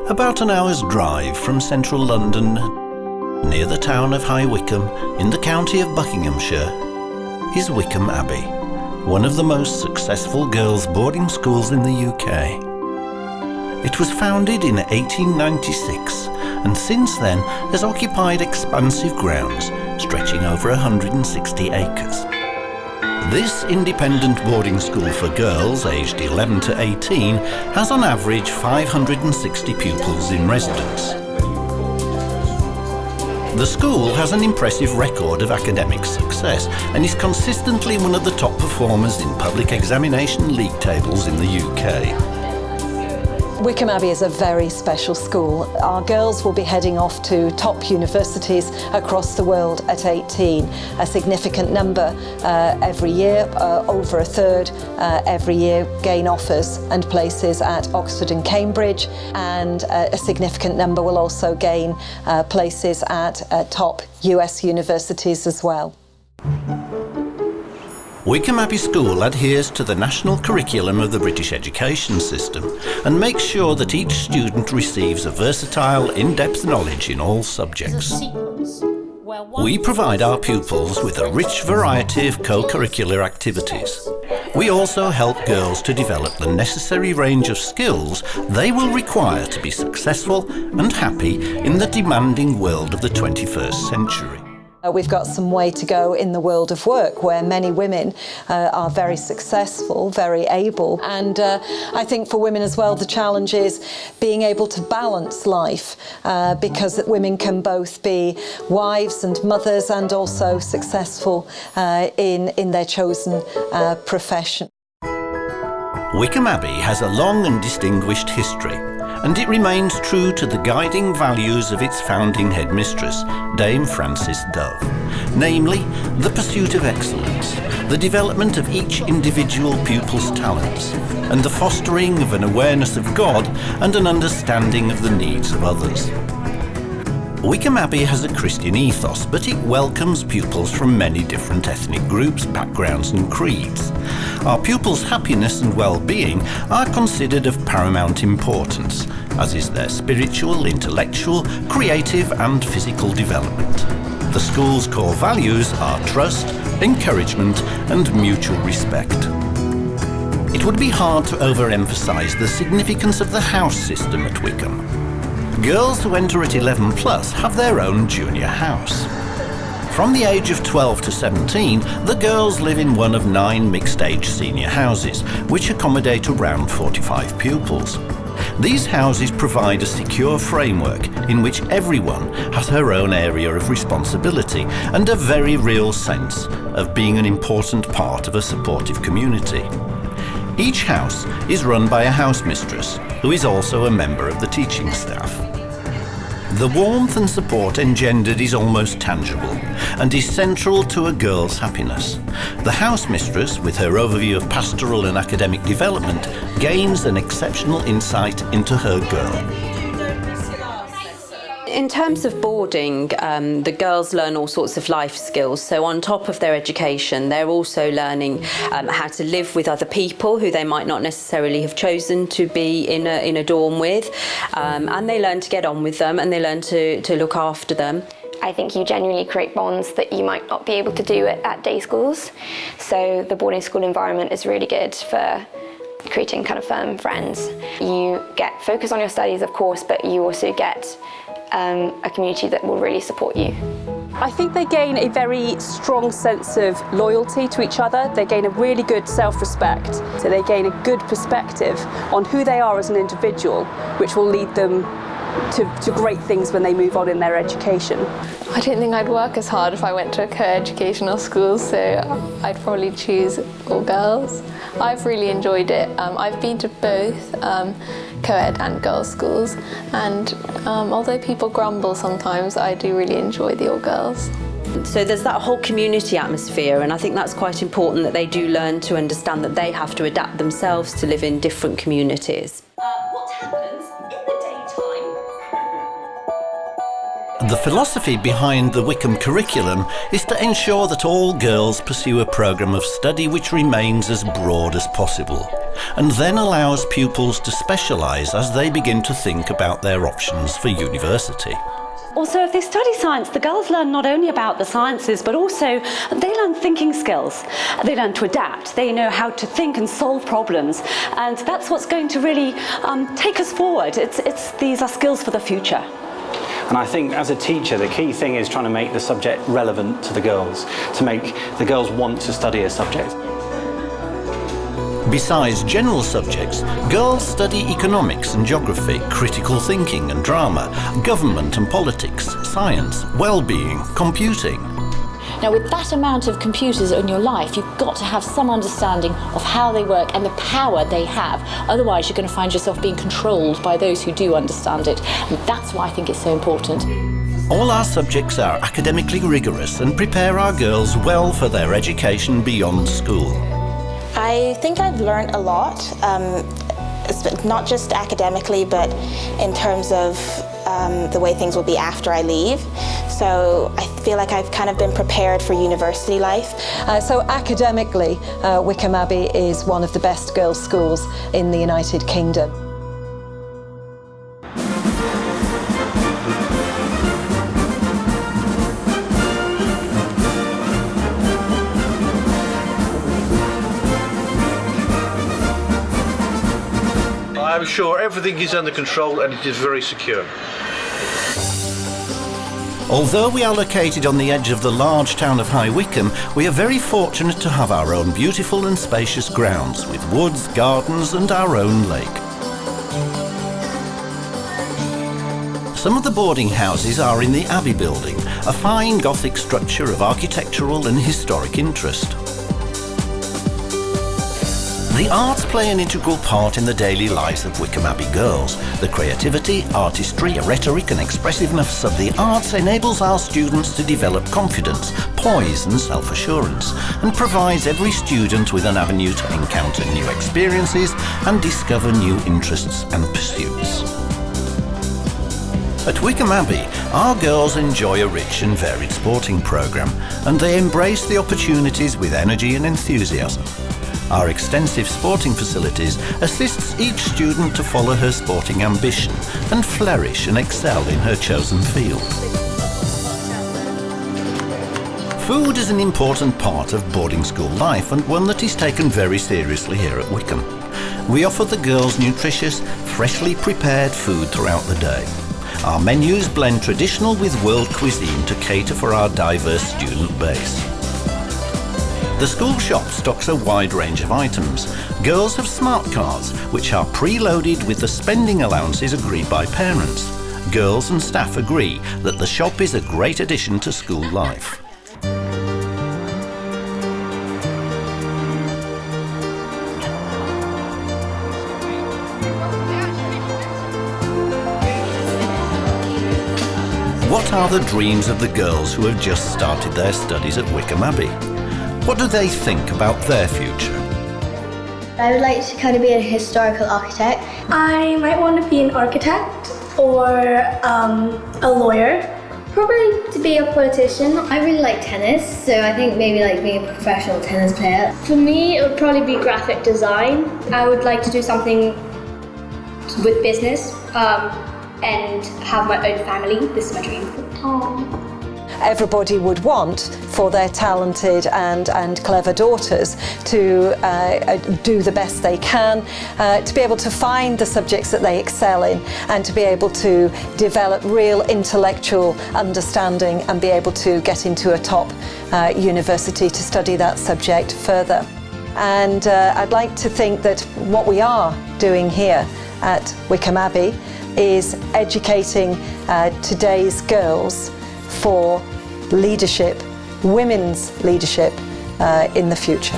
About an hour's drive from central London, near the town of High Wycombe, in the county of Buckinghamshire, is Wycombe Abbey, one of the most successful girls' boarding schools in the UK. It was founded in 1896 and since then has occupied expansive grounds stretching over 160 acres. This independent boarding school for girls aged 11 to 18 has on average 560 pupils in residence. The school has an impressive record of academic success and is consistently one of the top performers in public examination league tables in the UK. Wycombe Abbey is a very special school. Our girls will be heading off to top universities across the world at 18, a significant number every year, over a third every year gain offers and places at Oxford and Cambridge, and a significant number will also gain places at top US universities as well. Wycombe Abbey School adheres to the national curriculum of the British education system and makes sure that each student receives a versatile, in-depth knowledge in all subjects. We provide our pupils with a rich variety of co-curricular activities. We also help girls to develop the necessary range of skills they will require to be successful and happy in the demanding world of the 21st century. We've got some way to go in the world of work where many women are very successful, very able, and I think for women as well the challenge is being able to balance life because women can both be wives and mothers and also successful in their chosen profession. Wycombe Abbey has a long and distinguished history, and it remains true to the guiding values of its founding headmistress, Dame Frances Dove, namely the pursuit of excellence, the development of each individual pupil's talents, and the fostering of an awareness of God and an understanding of the needs of others. Wycombe Abbey has a Christian ethos, but it welcomes pupils from many different ethnic groups, backgrounds and creeds. Our pupils' happiness and well-being are considered of paramount importance, as is their spiritual, intellectual, creative and physical development. The school's core values are trust, encouragement and mutual respect. It would be hard to overemphasise the significance of the house system at Wycombe. Girls who enter at 11 plus have their own junior house. From the age of 12 to 17, the girls live in one of 9 mixed-age senior houses, which accommodate around 45 pupils. These houses provide a secure framework in which everyone has her own area of responsibility and a very real sense of being an important part of a supportive community. Each house is run by a house mistress, who is also a member of the teaching staff. The warmth and support engendered is almost tangible and is central to a girl's happiness. The house mistress, with her overview of pastoral and academic development, gains an exceptional insight into her girl. In terms of boarding, the girls learn all sorts of life skills. So on top of their education, they're also learning how to live with other people who they might not necessarily have chosen to be in a dorm with. And they learn to get on with them and they learn to look after them. I think you genuinely create bonds that you might not be able to do at day schools. So the boarding school environment is really good for creating kind of firm friends. You get focus on your studies, of course, but you also get a community that will really support you. I think they gain a very strong sense of loyalty to each other. They gain a really good self-respect. So they gain a good perspective on who they are as an individual, which will lead them to great things when they move on in their education. I don't think I'd work as hard if I went to a co-educational school, so I'd probably choose all girls. I've really enjoyed it. I've been to both co-ed and girls' schools, and although people grumble sometimes, I do really enjoy the all girls. So there's that whole community atmosphere, and I think that's quite important that they do learn to understand that they have to adapt themselves to live in different communities. What happens in the daytime? The philosophy behind the Wycombe curriculum is to ensure that all girls pursue a programme of study which remains as broad as possible, and then allows pupils to specialise as they begin to think about their options for university. Also, if they study science, the girls learn not only about the sciences, but also they learn thinking skills. They learn to adapt. They know how to think and solve problems. And that's what's going to really take us forward. These are skills for the future. And I think as a teacher, the key thing is trying to make the subject relevant to the girls, to make the girls want to study a subject. Besides general subjects, girls study economics and geography, critical thinking and drama, government and politics, science, well-being, computing. Now, with that amount of computers in your life, you've got to have some understanding of how they work and the power they have. Otherwise, you're going to find yourself being controlled by those who do understand it. And that's why I think it's so important. All our subjects are academically rigorous and prepare our girls well for their education beyond school. I think I've learned a lot, not just academically, but in terms of the way things will be after I leave. So I feel like I've kind of been prepared for university life. So academically, Wycombe Abbey is one of the best girls' schools in the United Kingdom. I'm sure everything is under control and it is very secure. Although we are located on the edge of the large town of High Wycombe, we are very fortunate to have our own beautiful and spacious grounds with woods, gardens and our own lake. Some of the boarding houses are in the Abbey building, a fine Gothic structure of architectural and historic interest. The arts play an integral part in the daily lives of Wycombe Abbey girls. The creativity, artistry, rhetoric and expressiveness of the arts enables our students to develop confidence, poise and self-assurance, and provides every student with an avenue to encounter new experiences and discover new interests and pursuits. At Wycombe Abbey, our girls enjoy a rich and varied sporting programme, and they embrace the opportunities with energy and enthusiasm. Our extensive sporting facilities assists each student to follow her sporting ambition and flourish and excel in her chosen field. Food is an important part of boarding school life and one that is taken very seriously here at Wycombe. We offer the girls nutritious, freshly prepared food throughout the day. Our menus blend traditional with world cuisine to cater for our diverse student base. The school shop stocks a wide range of items. Girls have smart cards, which are pre-loaded with the spending allowances agreed by parents. Girls and staff agree that the shop is a great addition to school life. What are the dreams of the girls who have just started their studies at Wycombe Abbey? What do they think about their future? I would like to kind of be a historical architect. I might want to be an architect or a lawyer. Probably to be a politician. I really like tennis, so I think maybe like being a professional tennis player. For me, it would probably be graphic design. I would like to do something with business and have my own family. This is my dream. Aww. Everybody would want for their talented and clever daughters to do the best they can, to be able to find the subjects that they excel in and to be able to develop real intellectual understanding and be able to get into a top university to study that subject further. And I'd like to think that what we are doing here at Wycombe Abbey is educating today's girls for leadership, women's leadership in the future.